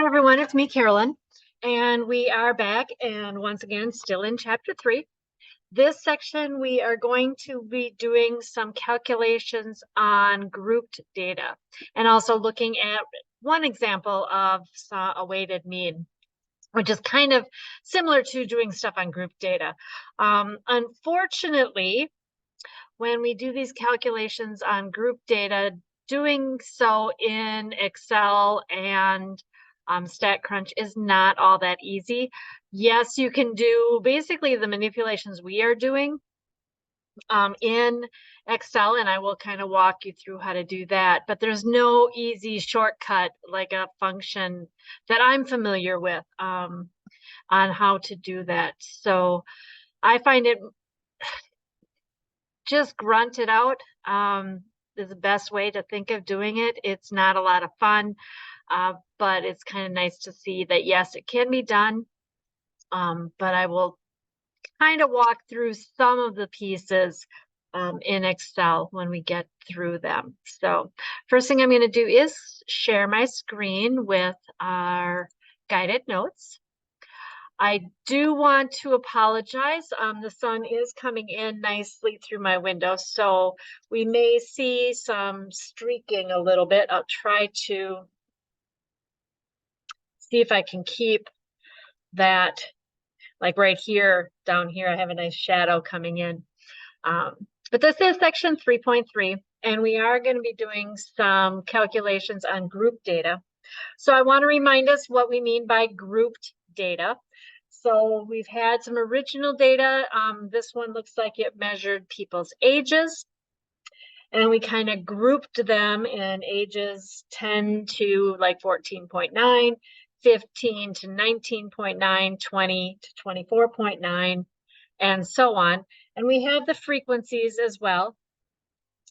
Hi everyone, it's me, Carolyn, and we are back and once again still in chapter 3. This section we are going to be doing some calculations on grouped data and also looking at one example of a weighted mean, which is kind of similar to doing stuff on grouped data. Unfortunately, when we do these calculations on group data, doing so in Excel and StatCrunch is not all that easy. Yes, you can do basically the manipulations we are doing in Excel, and I will kind of walk you through how to do that, but there's no easy shortcut like a function that I'm familiar with on how to do that. So I find it just grunt it out is the best way to think of doing it. It's not a lot of fun, but it's kind of nice to see that, yes, it can be done. But I will kind of walk through some of the pieces in Excel when we get through them. So first thing I'm going to do is share my screen with our guided notes. I do want to apologize. The sun is coming in nicely through my window, so we may see some streaking a little bit. I'll try to see if I can keep that, like right here, down here, I have a nice shadow coming in. But this is section 3.3, and we are going to be doing some calculations on group data. So I want to remind us what we mean by grouped data. So we've had some original data. This one looks like it measured people's ages. And we kind of grouped them in ages 10 to like 14.9, 15 to 19.9, 20 to 24.9, and so on. And we have the frequencies as well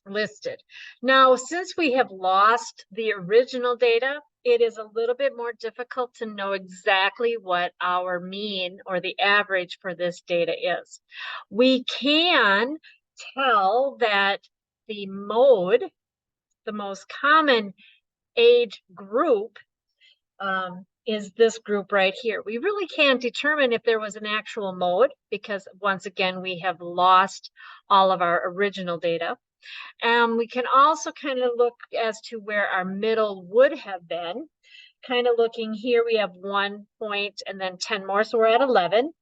listed. Now, since we have lost the original data, it is a little bit more difficult to know exactly what our mean or the average for this data is. We can tell that the mode, the most common age group, is this group right here. We really can't determine if there was an actual mode because once again, we have lost all of our original data. We can also kind of look as to where our middle would have been. Kind of looking here, we have 1 point and then 10 more, so we're at 11.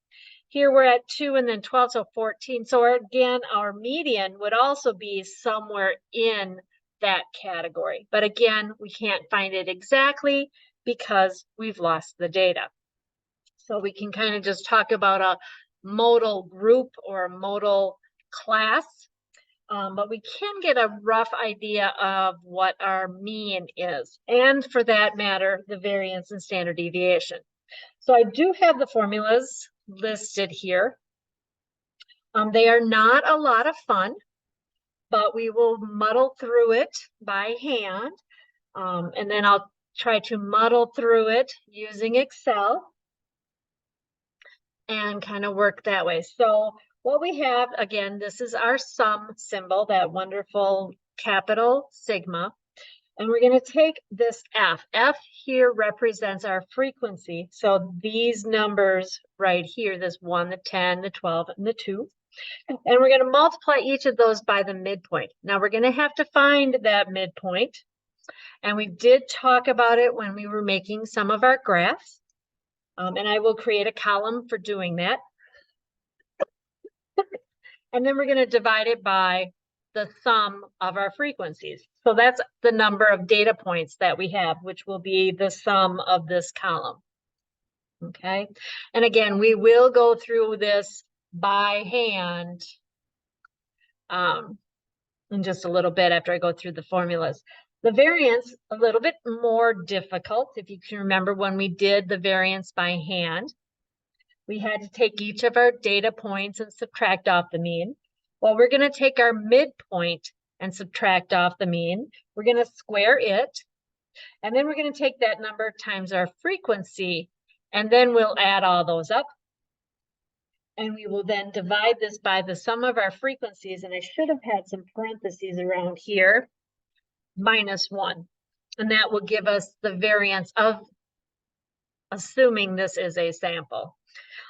Here we're at 2 and then 12, so 14. So again, our median would also be somewhere in that category. But again, we can't find it exactly because we've lost the data. So we can kind of just talk about a modal group or a modal class. But we can get a rough idea of what our mean is, and for that matter, the variance and standard deviation. So I do have the formulas listed here. They are not a lot of fun, but we will muddle through it by hand, and then I'll try to muddle through it using Excel and kind of work that way. So what we have, again, this is our sum symbol, that wonderful capital sigma. And we're going to take this F. F here represents our frequency. So these numbers right here, this 1, the 10, the 12, and the 2. And we're going to multiply each of those by the midpoint. Now we're going to have to find that midpoint. And we did talk about it when we were making some of our graphs. And I will create a column for doing that. And then we're going to divide it by the sum of our frequencies. So that's the number of data points that we have, which will be the sum of this column. Okay. And again, we will go through this by hand in just a little bit after I go through the formulas. The variance, a little bit more difficult. If you can remember when we did the variance by hand, we had to take each of our data points and subtract off the mean. Well, we're going to take our midpoint and subtract off the mean. We're going to square it. And then we're going to take that number times our frequency. And then we'll add all those up. And we will then divide this by the sum of our frequencies. And I should have had some parentheses around here, minus 1. And that will give us the variance of assuming this is a sample.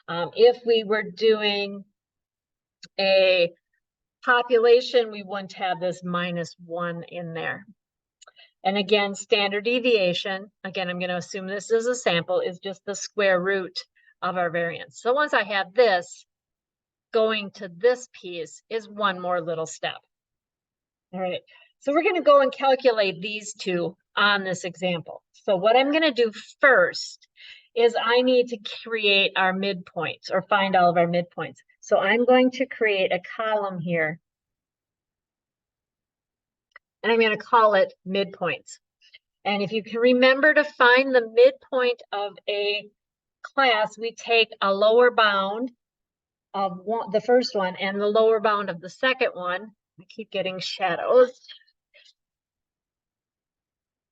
If we were doing a population, we wouldn't have this -1 in there. And again, standard deviation, again, I'm going to assume this is a sample, is just the square root of our variance. So once I have this, going to this piece is one more little step. All right, so we're going to go and calculate these two on this example. So what I'm going to do first is I need to create our midpoints or find all of our midpoints. So I'm going to create a column here, and I'm going to call it midpoints. And if you can remember to find the midpoint of a class, we take a lower bound of the first one and the lower bound of the second one. I keep getting shadows.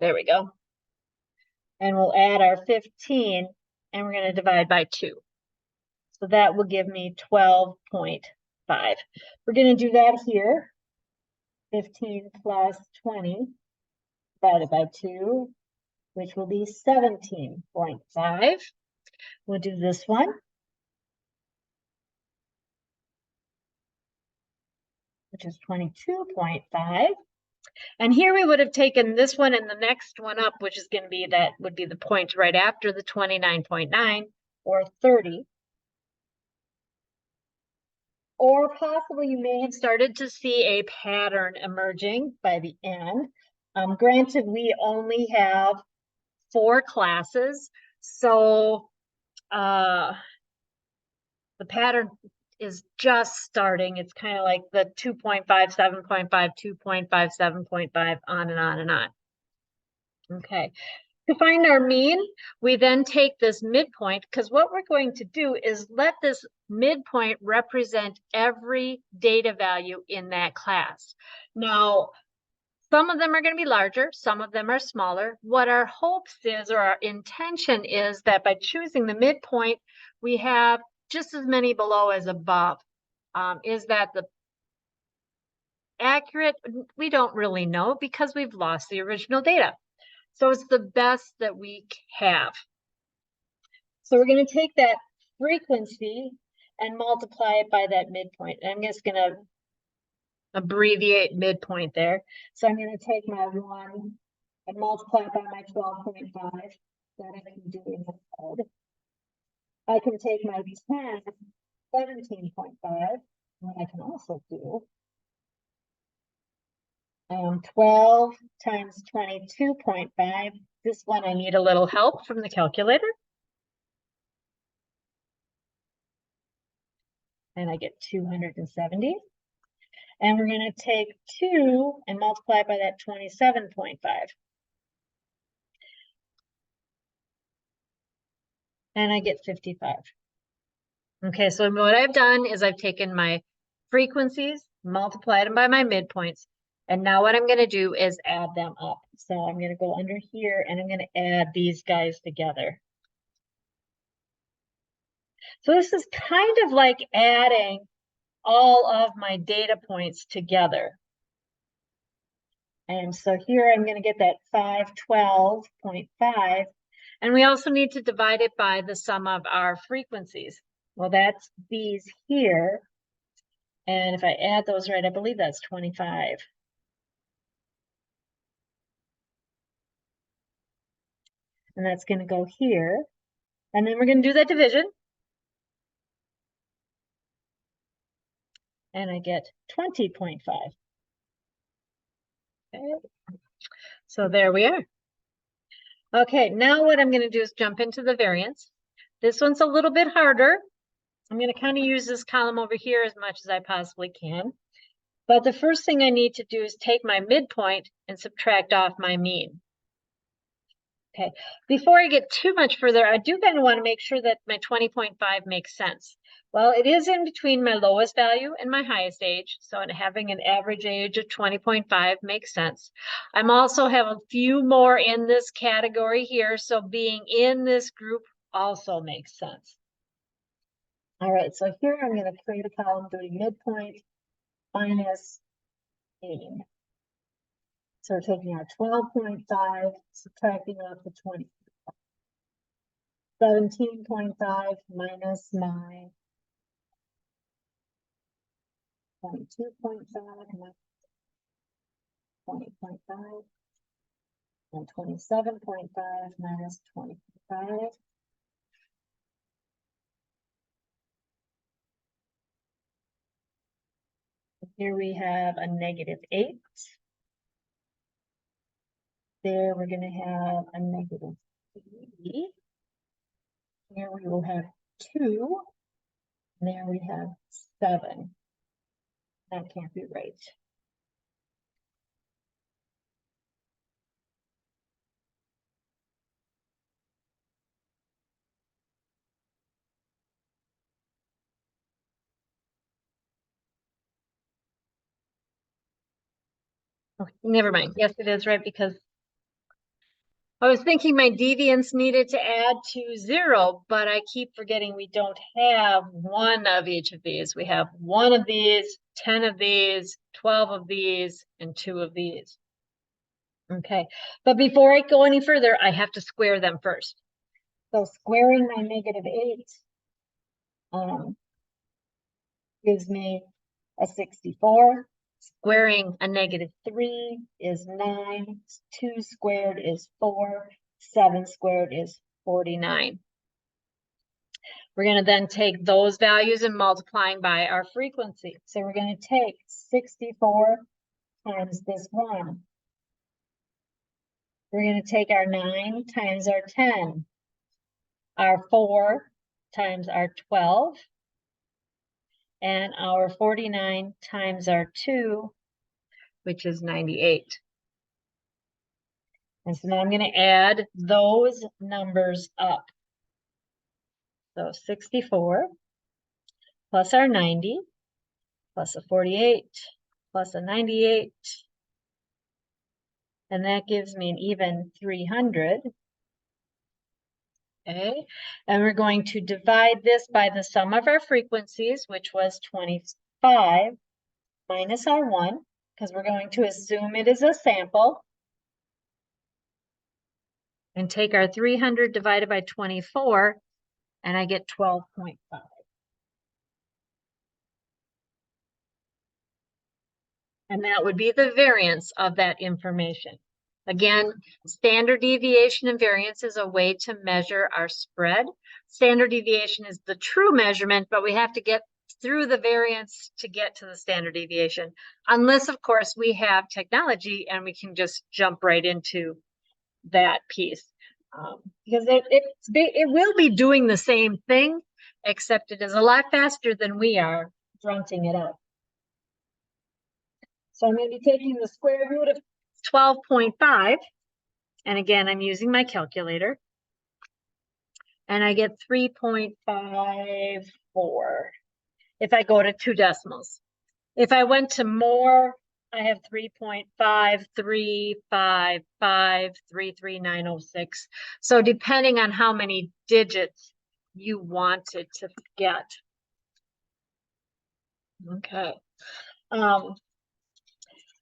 There we go. And we'll add our 15, and we're going to divide by 2. So that will give me 12.5. We're going to do that here. 15 plus 20 divided by 2, which will be 17.5. We'll do this one. Which is 22.5. And here we would have taken this one and the next one up, which is going to be, that would be the point right after the 29.9, or 30. Or possibly you may have started to see a pattern emerging by the end. Granted, we only have 4 classes, so the pattern is just starting. It's kind of like the 2.5, 7.5, 2.5, 7.5, on and on and on. Okay, to find our mean, we then take this midpoint, because what we're going to do is let this midpoint represent every data value in that class. Now, some of them are going to be larger, some of them are smaller. What our hopes is, or our intention is, that by choosing the midpoint, we have just as many below as above. Is that the accurate? We don't really know, because we've lost the original data. So it's the best that we have. So we're going to take that frequency and multiply it by that midpoint. And I'm just going to abbreviate midpoint there. So I'm going to take my 1 and multiply it by my 12.5. That I can do in the code. I can take my 10, 17.5, and I can also do 12 times 22.5. This one I need a little help from the calculator. And I get 270. And we're going to take 2 and multiply by that 27.5. And I get 55. Okay, so what I've done is I've taken my frequencies, multiplied them by my midpoints, and now what I'm going to do is add them up. So I'm going to go under here and I'm going to add these guys together. So this is kind of like adding all of my data points together. And so here I'm going to get that 512.5. And we also need to divide it by the sum of our frequencies. Well, that's these here. And if I add those right, I believe that's 25. And that's going to go here. And then we're going to do that division. And I get 20.5. Okay. So there we are. Okay, now what I'm going to do is jump into the variance. This one's a little bit harder. I'm going to kind of use this column over here as much as I possibly can. But the first thing I need to do is take my midpoint and subtract off my mean. Okay, before I get too much further, I do kind of want to make sure that my 20.5 makes sense. Well, it is in between my lowest value and my highest age, so having an average age of 20.5 makes sense. I'm also have a few more in this category here, so being in this group also makes sense. All right, so here I'm going to create a column doing midpoint minus mean. So we're taking our 12.5, subtracting off the 20. 17.5 minus my 22.5 minus 20.5 and 27.5 minus 25. Here we have a -8. There we're going to have a -3. Here we will have 2. And there we have 7. That can't be right. Okay, never mind. Yes, it is right, because I was thinking my deviance needed to add to 0, but I keep forgetting we don't have one of each of these. We have 1 of these, 10 of these, 12 of these, and 2 of these. Okay, but before I go any further, I have to square them first. So squaring my -8 gives me a 64. Squaring a -3 is 9. 2 squared is 4. 7 squared is 49. We're going to then take those values and multiplying by our frequency. So we're going to take 64 times this 1. We're going to take our 9 times our 10, our 4 times our 12, and our 49 times our 2, which is 98. And so now I'm going to add those numbers up. So 64 plus our 90 plus a 48 plus a 98. And that gives me an even 300. Okay, and we're going to divide this by the sum of our frequencies, which was 25 minus our 1, because we're going to assume it is a sample. And take our 300 divided by 24, and I get 12.5. And that would be the variance of that information. Again, standard deviation and variance is a way to measure our spread. Standard deviation is the true measurement, but we have to get through the variance to get to the standard deviation. Unless, of course, we have technology and we can just jump right into that piece. Because it will be doing the same thing, except it is a lot faster than we are grunting it out. So I'm going to be taking the square root of 12.5. And again, I'm using my calculator. And I get 3.54 if I go to 2 decimals. If I went to more, I have 3.535533906. So depending on how many digits you wanted to get. Okay.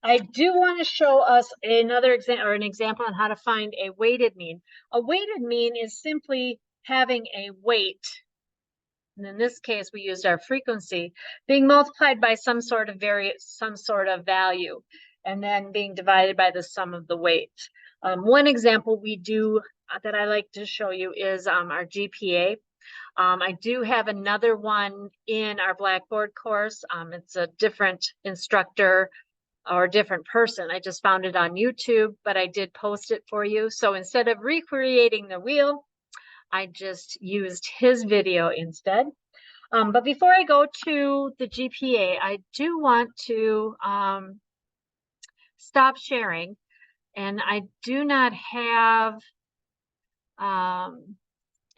I do want to show us another example, or an example on how to find a weighted mean. A weighted mean is simply having a weight, and in this case we used our frequency, being multiplied by some sort of value, and then being divided by the sum of the weights. One example we do that I like to show you is our GPA. I do have another one in our Blackboard course. It's a different instructor or a different person. I just found it on YouTube, but I did post it for you. So instead of recreating the wheel, I just used his video instead. But before I go to the GPA, I do want to stop sharing. And I do not have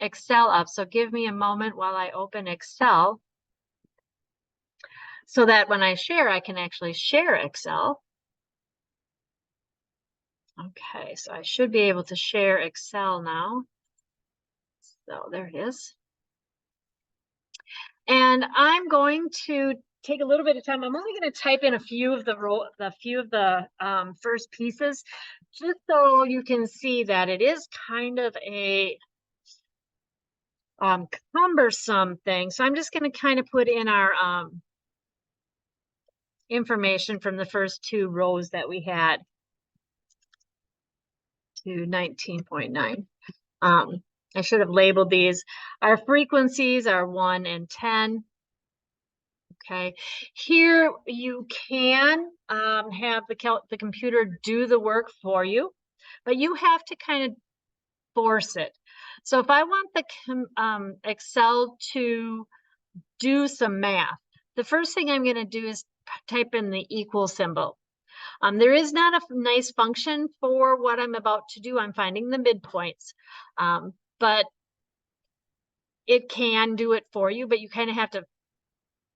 Excel up. So give me a moment while I open Excel, so that when I share, I can actually share Excel. Okay, so I should be able to share Excel now. So there it is. And I'm going to take a little bit of time. I'm only going to type in a few of the first pieces, just so you can see that it is kind of a cumbersome thing. So I'm just going to kind of put in our information from the first two rows that we had to 19.9. I should have labeled these. Our frequencies are 1 and 10. Okay, here you can have the computer do the work for you, but you have to kind of force it. So if I want the Excel to do some math, the first thing I'm going to do is type in the equal symbol. There is not a nice function for what I'm about to do. I'm finding the midpoints, but it can do it for you, but you kind of have to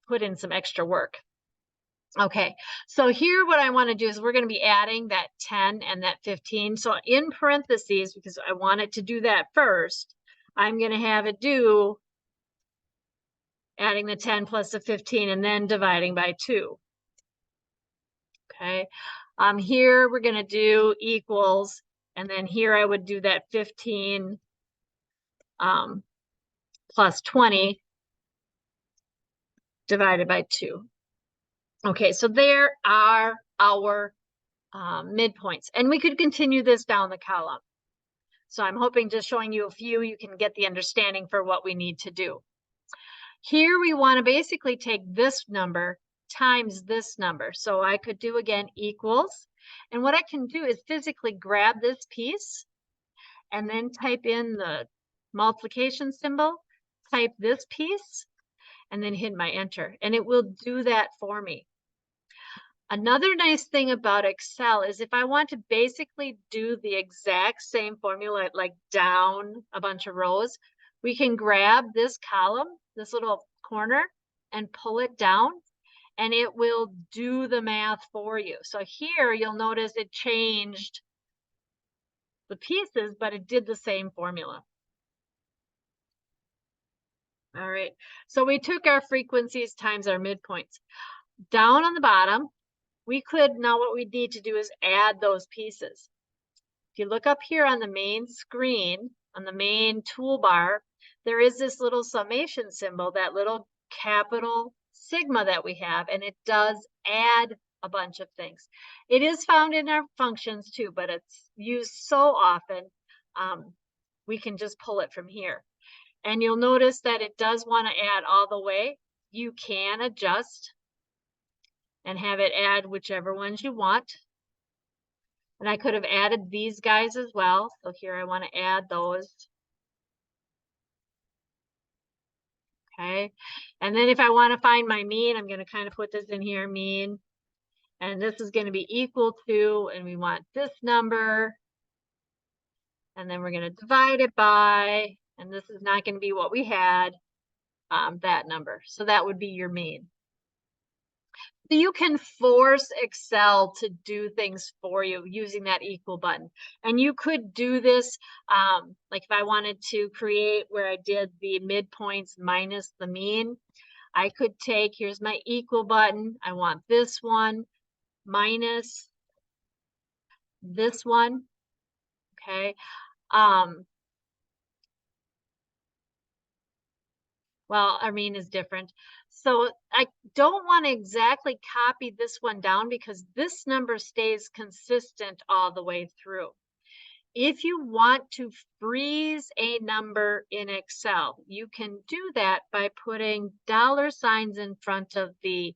put in some extra work. Okay, so here what I want to do is we're going to be adding that 10 and that 15. So in parentheses, because I want it to do that first, I'm going to have it do adding the 10 plus the 15 and then dividing by 2. Okay, here we're going to do equals, and then here I would do that 15 plus 20 divided by 2. Okay, so there are our midpoints, and we could continue this down the column. So I'm hoping just showing you a few, you can get the understanding for what we need to do. Here we want to basically take this number times this number. So I could do again equals, and what I can do is physically grab this piece and then type in the multiplication symbol, type this piece, and then hit my enter, and it will do that for me. Another nice thing about Excel is if I want to basically do the exact same formula, like down a bunch of rows, we can grab this column, this little corner, and pull it down, and it will do the math for you. So here you'll notice it changed the pieces, but it did the same formula. All right, so we took our frequencies times our midpoints. Down on the bottom, we could, now what we need to do is add those pieces. If you look up here on the main screen, on the main toolbar, there is this little summation symbol, that little capital sigma that we have, and it does add a bunch of things. It is found in our functions too, but it's used so often, we can just pull it from here. And you'll notice that it does want to add all the way. You can adjust and have it add whichever ones you want. And I could have added these guys as well. So here I want to add those. Okay. And then if I want to find my mean, I'm going to kind of put this in here, mean. And this is going to be equal to, and we want this number. And then we're going to divide it by, and this is not going to be what we had, that number. So that would be your mean. So you can force Excel to do things for you using that equal button. And you could do this, like if I wanted to create where I did the midpoints minus the mean, I could take, here's my equal button. I want this one minus this one, okay? Well, our mean is different. So I don't want to exactly copy this one down because this number stays consistent all the way through. If you want to freeze a number in Excel, you can do that by putting $signs in front of the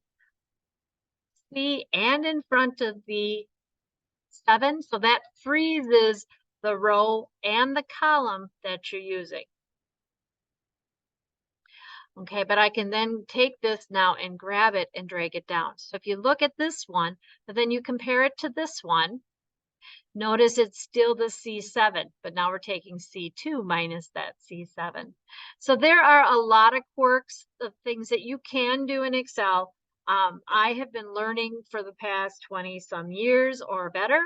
C and in front of the 7. So that freezes the row and the column that you're using. Okay, but I can then take this now and grab it and drag it down. So if you look at this one, but then you compare it to this one, notice it's still the C7, but now we're taking C2 minus that C7. So there are a lot of quirks of things that you can do in Excel. I have been learning for the past 20 some years or better,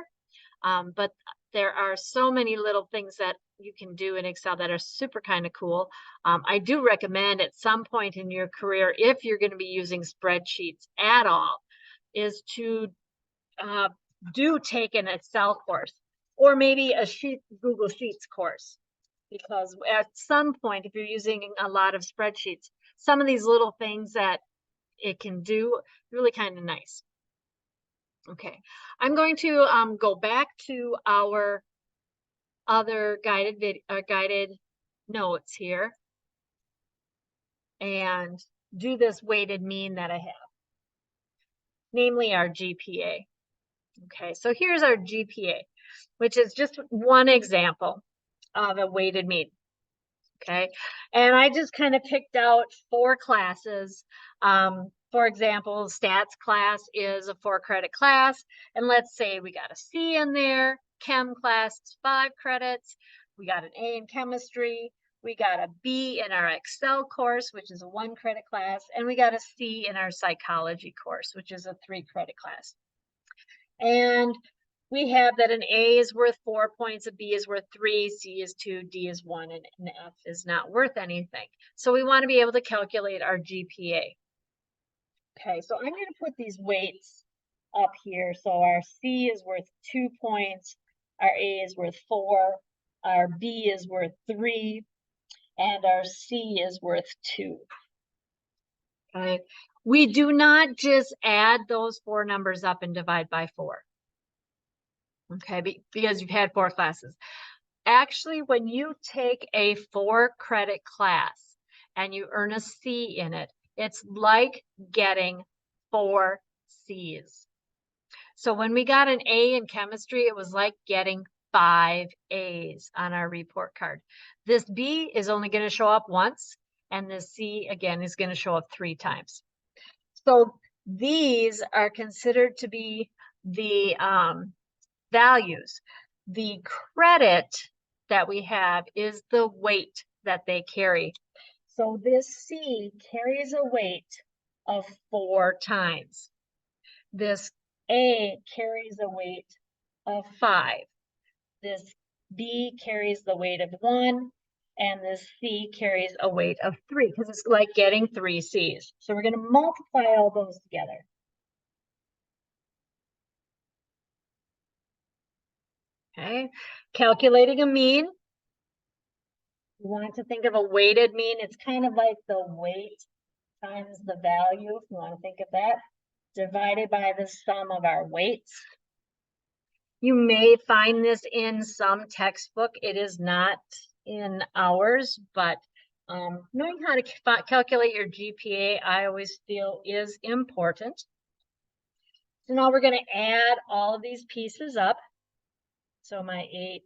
but there are so many little things that you can do in Excel that are super kind of cool. I do recommend at some point in your career, if you're going to be using spreadsheets at all, is to do take an Excel course or maybe a Google Sheets course, because at some point, if you're using a lot of spreadsheets, some of these little things that it can do, really kind of nice. Okay, I'm going to go back to our other guided notes here and do this weighted mean that I have, namely our GPA. Okay, so here's our GPA, which is just one example of a weighted mean. Okay, and I just kind of picked out 4 classes. For example, stats class is a 4-credit class, and let's say we got a C in there. Chem class is 5 credits. We got an A in chemistry. We got a B in our Excel course, which is a 1-credit class, and we got a C in our psychology course, which is a 3-credit class. And we have that an A is worth 4 points, a B is worth 3, C is 2, D is 1, and an F is not worth anything. So we want to be able to calculate our GPA. Okay, so I'm going to put these weights up here. So our C is worth 2 points, our A is worth 4, our B is worth 3, and our C is worth 2. Okay, we do not just add those 4 numbers up and divide by 4. Okay, because you've had 4 classes. Actually, when you take a 4-credit class and you earn a C in it, it's like getting 4 C's. So when we got an A in chemistry, it was like getting 5 A's on our report card. This B is only going to show up once, and this C, again, is going to show up 3 times. So these are considered to be the values. The credit that we have is the weight that they carry. So this C carries a weight of 4 times. This A carries a weight of 5. This B carries the weight of 1, and this C carries a weight of 3, because it's like getting 3 C's. So we're going to multiply all those together. Okay, calculating a mean. You want to think of a weighted mean. It's kind of like the weight times the value, if you want to think of that, divided by the sum of our weights. You may find this in some textbook. It is not in ours, but knowing how to calculate your GPA, I always feel is important. So now we're going to add all of these pieces up. So my 8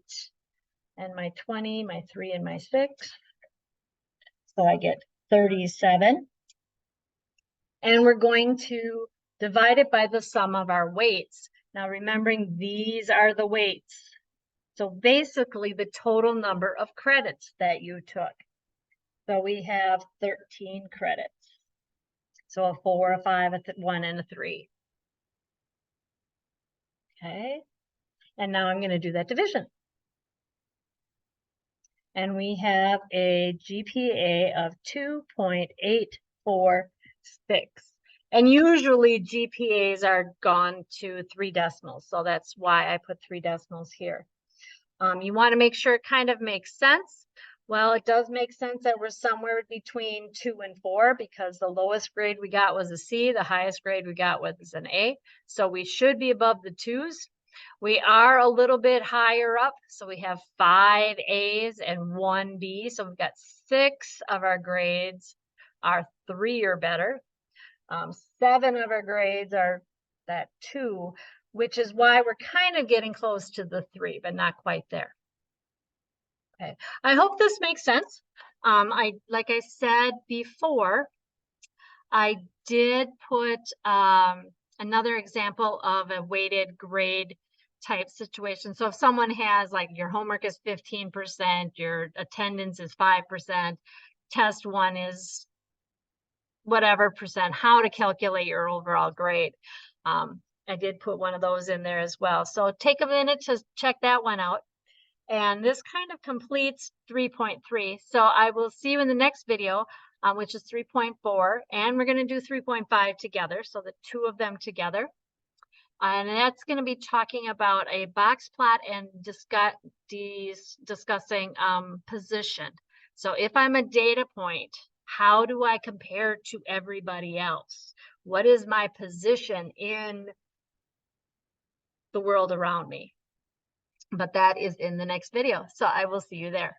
and my 20, my 3 and my 6. So I get 37. And we're going to divide it by the sum of our weights. Now remembering these are the weights. So basically the total number of credits that you took. So we have 13 credits. So a 4, a 5, a 1, and a 3. Okay. And now I'm going to do that division. And we have a GPA of 2.846. And usually GPAs are gone to 3 decimals. So that's why I put 3 decimals here. You want to make sure it kind of makes sense. Well, it does make sense that we're somewhere between 2 and 4, because the lowest grade we got was a C. The highest grade we got was an A. So we should be above the 2s. We are a little bit higher up. So we have 5 A's and 1 B. So we've got 6 of our grades are 3 or better. 7 of our grades are that 2, which is why we're kind of getting close to the 3, but not quite there. Okay, I hope this makes sense. Like I said before, I did put another example of a weighted grade type situation. So if someone has, like, your homework is 15%, your attendance is 5%, test 1 is whatever percent, how to calculate your overall grade. I did put one of those in there as well. So take a minute to check that one out. And this kind of completes 3.3. So I will see you in the next video, which is 3.4. And we're going to do 3.5 together. So the 2 of them together. And that's going to be talking about a box plot and discussing position. So if I'm a data point, how do I compare to everybody else? What is my position in the world around me? But that is in the next video. So I will see you there.